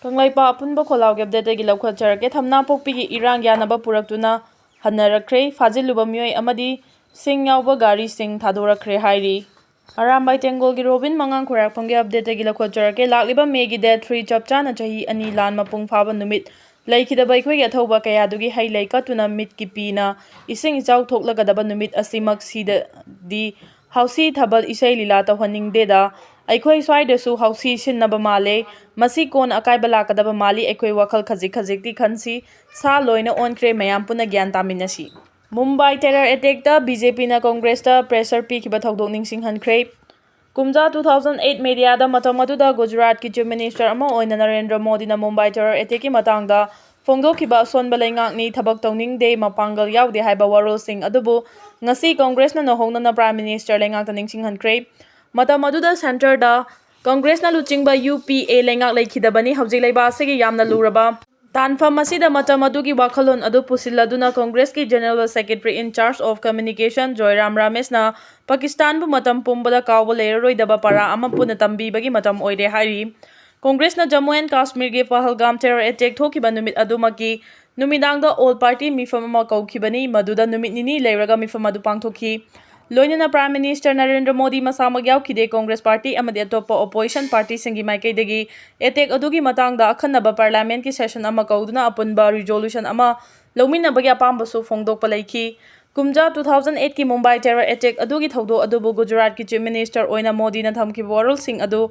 Kanglaipa apunba kholaw gap date lawkhat charake thamna pokpi gi irang yanaba puraktuna hanarakre fajilluba Meeoi amadi sing yawba gari sing THADORKLE hairi. Arambai Tengol gi Robin mangang khorak phamge update gi lawkhat charake lakliba May gi date 3 chapchana chahi ani lan mapung phaba numit laikhidaba ikhoi gi athoba kaya dugi hai laikatuna mit ki pina ising ichau thoklagadaba numit asimak sida di hausi thabal isai lila tawhaning deda aikhoi swaidasu hausi sinnaba male masi kon akaiba lakadaba mali aikhoi wakhal khajik khajikti khansi sa loina onkre mayam puna gyan taminasi. Mumbai terror attack ta BJP na Congress ta pressure pi khiba thodok ningsing hankre. Kumja 2008 media da matamadu da Gujarat ki Chief Minister ama oina Narendra Modi na Mumbai terror attack ki matang da phongdokhiba sonba laingak ni thabak tawning de mapangal yaude haiba warol sing adubu ngasi Congress na nohongna na Prime Minister laingak ta ningsing hankre. Matamadu da center da Congress na luchingba UPA laingak laikhidabani hawjik laiba asigi yamna luraba Tanfam asida matamadugi wakhalon adu pusiladuna Congress ki General Secretary in charge of Communication Joyram Ramesh na Pakistan bu matam pumbada kawba leiroi daba para ama puna tambi bagi matam oire hari. Congress na Jammu and Kashmir gi Pahalgam terror attack thokiba numit adumaki numidang da all party mifam ama kaukibani maduda numit nini leiraga mifam adu pangthoki. Loinana Prime Minister Narendra Modi masamag yaukide Congress Party amadi atopa opposition party singi maikaidagi attack adugi matangda akhanaba parliament ki session ama kauduna apunba resolution ama lawminabagi apambasu phongdokpa laiki. Kumja 2008 ki Mumbai terror attack adugi thodo adubu Gujarat ki Chief Minister oina Modi na thamkiba warol sing adu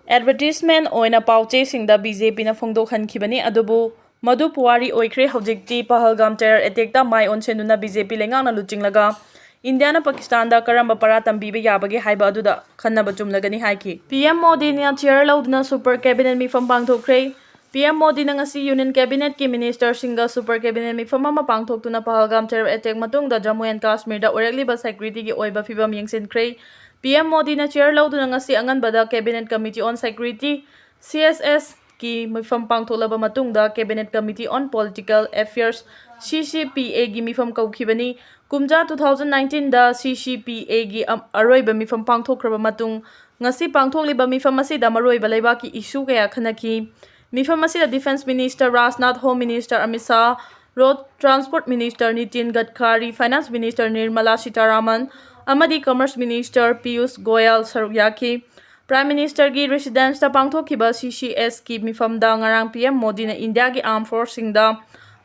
advertisement oina pauche singda BJP na phongdok hankhibani adubu Madu Puwari Oikre Hawjikti Pahalgam terror attack ta mai onsenuna BJP lengang na luchinglaga India na Pakistan da karamba para tambiba yabagi haiba aduda khannaba chumlagani haiki. PM Modi na chair lauduna super cabinet mifam pangthokre. PM Modi na ngasi union cabinet ki minister singa super cabinet mifam ama pangthoktuna Pahalgam terror attack matungda Jammu and Kashmir da orekliba security ki OIBA fibam yengsinkre. PM Modi na chair lauduna ngasi anganbada cabinet committee on security CSS ki mifam pangtholaba matungda Cabinet Committee on Political Affairs CCPA gi mifam kaukhibani. Kumja 2019 da CCPA gi Aroiba mifam pangthokraba matung ngasi pangthokliba mifam asida maroiba laiba ki issue kaya khanaki. Mifam asida Defense Minister Rajnath, Home Minister Amit Shah, Road Transport Minister Nitin Gadkari, Finance Minister Nirmala Sitharaman amadi Commerce Minister Piyush Goyal sarukyaki. Prime Minister gi residence ta pangthokhiba CCS ki mifamda ngarang PM Modi na India gi Armed Force singda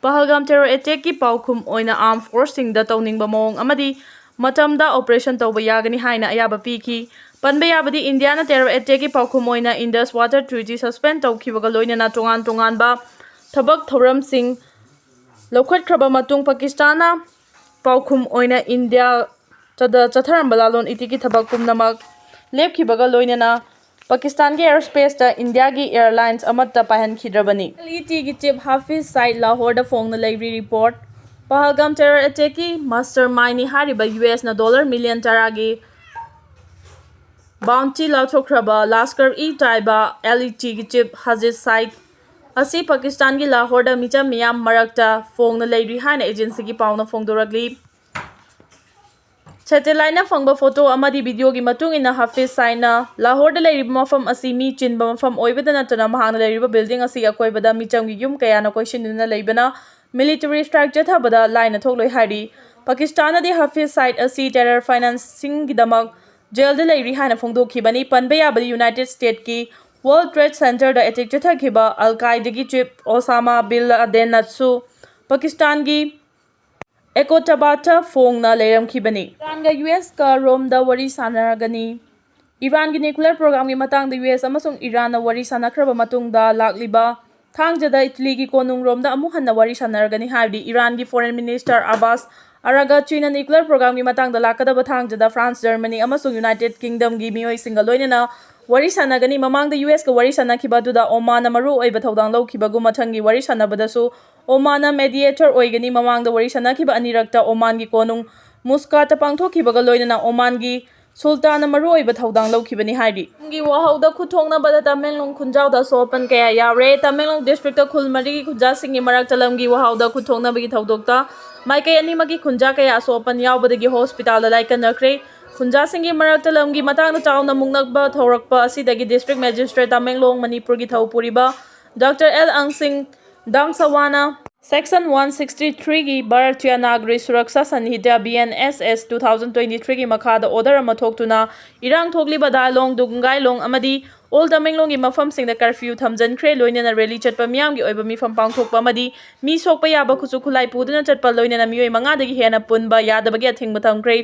Pahalgam terror attack ki Paokhum oina Armed Force singda tawningba mawong amadi matamda operation tawba yagani haina ayaba piki. Panba yabadi India na terror attack ki Paokhum oina Indus Water Treaty suspend tawkhibaga loinana tongan ba thabak thoram sing lawkhatkraba matung Pakistan na Paokhum oina India tada chatharamba lalon itiki thabak pumnamak lepkhibaga loinana Pakistan ki airspace ta India ki airlines amatta pahankhidravani. LET ki chief Hafiz Said Lahore da phone na library report Pahalgam terror attack ki mastermind ni hariba US na dollar million taragi bounty lauthokraba Lashkar-e-Taiba LET ki chief Hafiz Said asi Pakistan ki Lahore da micha miyam marakta phone na library haina agency ki pauna phongdorakli. Satellite na fangba photo amadi video gi matung ina Hafiz Saina Lahore da lairiba mafam asi mi chinba mafam oibada natana mahangna lairiba building asi akoibada micham gi yum kaya na koishinuna laibana military strike jathabada line thokloi hari. Pakistan na de Hafiz Said asi terror financing gi damak jail da lairi hana phongdokhibani. Panba yabadi United States ki World Trade Center da attack jathakhiba Al-Qaeda gi chief Osama bin Laden natsu Pakistan gi Ekotabata phone na leiramkhibani. Iran ga US ka Rome da wari sanaragani. Iran gi nuclear program gi matang da US amasung Iran na wari sanakraba matungda lakliba thangjada Italy gi konung Rome da amu hanna wari sanaragani haidi. Iran gi Foreign Minister Abbas Aragachina nuclear program gi matang da lakadaba thangjada France, Germany amasung United Kingdom gi Meeoi singa loinana wari sanagani. Mamang da US ka wari sanakhiba duda Oman na maru oiba thodang lawkhiba gu mathangi wari sanabadasu Oman na mediator oigani. Mamang da wari sanakhiba anirakta Oman gi konung Muscat ta pangthokhibaga loinana Oman gi Sultan na maru oiba thodang lawkhibani haidi. Gi wahauda khuthongna bada Tamenglong khunjau da sopan kaya yawre. Tamenglong district ta khulmari gi khunja singi marakta lamgi wahauda khuthongna bagi thodokta maikai animagi khunja kaya sopan yawbadagi hospital da laikanakre. ꯈꯨꯟꯖꯥꯁꯤꯡꯒꯤ ꯃꯔꯛꯇ ꯂꯝꯒꯤ ꯃꯇꯥꯡꯗ ꯆꯥꯎꯅ ꯃꯨꯛꯅꯕ ꯊꯣꯔꯛꯄ ꯑꯁꯤꯗꯒꯤ district magistrate Tamenglong ꯃꯅꯤꯄꯨꯔꯒꯤ ꯊꯧ ꯄꯨꯔꯤꯕ doctor L ꯑꯪꯁꯤꯡ ꯗꯥꯡꯁꯥꯋꯥꯅ ꯁꯦꯛꯁꯟ 163ꯒꯤ ꯚꯥꯔꯠꯇꯤꯌꯥ ꯅꯥꯒꯔꯤꯛ ꯁꯨꯔꯛꯁꯥ ꯁꯟꯍꯤꯇꯥ BNSS 2023ꯒꯤ ꯃꯈꯥꯗ ꯑꯣꯔꯗꯔ ꯑꯃ ꯊꯣꯛꯇꯨꯅ ꯏꯔꯥꯡ ꯊꯣꯛꯂꯤꯕ ꯗꯥꯂꯣꯡ ꯗꯨꯡꯒꯥꯏꯂꯣꯡ ꯑꯃꯗꯤ ꯑꯣꯜ ꯇꯃꯦꯡꯂꯣꯡꯒꯤ ꯃꯐꯝꯁꯤꯡꯗ ꯀꯔꯐ꯭ꯌꯨ ꯊꯝꯖꯤꯟꯈ꯭ꯔꯦ ꯂꯣꯏꯅꯅ ꯔꯦꯂꯤ ꯆꯠꯄ ꯃꯤꯌꯥꯝꯒꯤ ꯑꯣꯏꯕ ꯃꯤꯐꯝ ꯄꯥꯡꯊꯣꯛꯄ ꯑꯃꯗꯤ ꯃꯤ ꯁꯣꯛꯄ ꯌꯥꯕ ꯈꯨꯠꯁꯨ ꯈꯨꯠꯂꯥꯏ ꯄꯨꯗꯨꯅ ꯆꯠꯄ ꯂꯣꯏꯅꯅ ꯃꯤꯑꯣꯏ 5ꯗꯒꯤ ꯍꯦꯟꯅ ꯄꯨꯟꯕ ꯌꯥꯗꯕꯒꯤ ꯑꯊꯤꯡꯕ ꯊꯝꯈ꯭ꯔꯦ꯫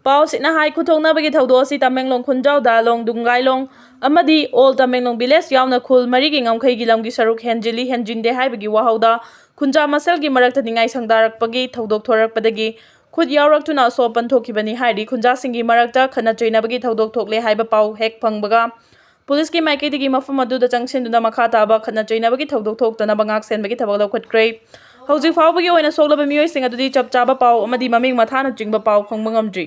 ꯄꯥꯎꯁꯤꯠꯅ ꯍꯥꯏ ꯈꯨꯊꯣꯛꯅꯕꯒꯤ ꯊꯧꯗꯣꯛ ꯑꯁꯤ ꯇꯃꯦꯡꯂꯣꯡ ꯈꯨꯟꯖꯥꯎ ꯗꯥꯂꯣꯡ ꯗꯨꯡꯒꯥꯏꯂꯣꯡ ꯑꯃꯗꯤ ꯑꯣꯜ ꯇꯃꯦꯡꯂꯣꯡ ꯚꯤꯂꯦꯖ ꯌꯥꯎꯅ ꯈꯨꯜ 4ꯒꯤ ꯉꯝꯈꯩꯒꯤ ꯂꯝꯒꯤ ꯁꯔꯨꯛ ꯍꯦꯟꯖꯤꯜꯂꯤ ꯍꯦꯟꯖꯤꯟꯗꯦ ꯍꯥꯏꯕꯒꯤ ꯋꯥꯍꯧꯗ ꯈꯨꯟꯖꯥ ꯃꯁꯦꯜꯒꯤ ꯃꯔꯛꯇ ꯅꯤꯡꯉꯥꯏ ꯁꯪꯗꯥꯔꯛꯄꯒꯤ ꯊꯧꯗꯣꯛ ꯊꯣꯔꯛꯄꯗꯒꯤ ꯈꯨꯠ ꯌꯥꯎꯔꯛꯇꯨꯅ ꯑꯁꯣꯛ-ꯑꯄꯟ ꯊꯣꯛꯈꯤꯕꯅꯤ ꯍꯥꯏꯔꯤ ꯈꯨꯟꯖꯥꯁꯤꯡꯒꯤ ꯃꯔꯛꯇ ꯈꯠꯅ ꯆꯩꯅꯕꯒꯤ ꯊꯧꯗꯣꯛ ꯊꯣꯛꯂꯦ ꯍꯥꯏꯕ ꯄꯥꯎ ꯍꯦꯛ ꯐꯪꯕꯒ ꯄꯨꯂꯤꯁꯀꯤ ꯃꯥꯏꯀꯩꯗꯒꯤ ꯃꯐꯝ ꯑꯗꯨꯗ ꯆꯪꯁꯤꯟꯗꯨꯅ ꯃꯈꯥ ꯇꯥꯕ ꯈꯠꯅ ꯆꯩꯅꯕꯒꯤ ꯊꯧꯗꯣꯛ ꯊꯣꯛꯇꯅꯕ ꯉꯥꯛꯁꯦꯟꯕꯒꯤ ꯊꯕꯛ ꯂꯧꯈꯠꯈ꯭ꯔꯦ꯫ ꯍꯧꯖꯤꯛ ꯐꯥꯎꯕꯒꯤ ꯑꯣꯏꯅ ꯁꯣꯛꯂꯕ ꯃꯤꯑꯣꯏꯁꯤꯡ ꯑꯗꯨꯗꯤ ꯆꯞ ꯆꯥꯕ ꯄꯥꯎ ꯑꯃꯗꯤ ꯃꯃꯤꯡ ꯃꯊꯥꯅꯆꯤꯡꯕ ꯄꯥꯎ ꯐꯪꯕ ꯉꯝꯗ꯭ꯔꯤ꯫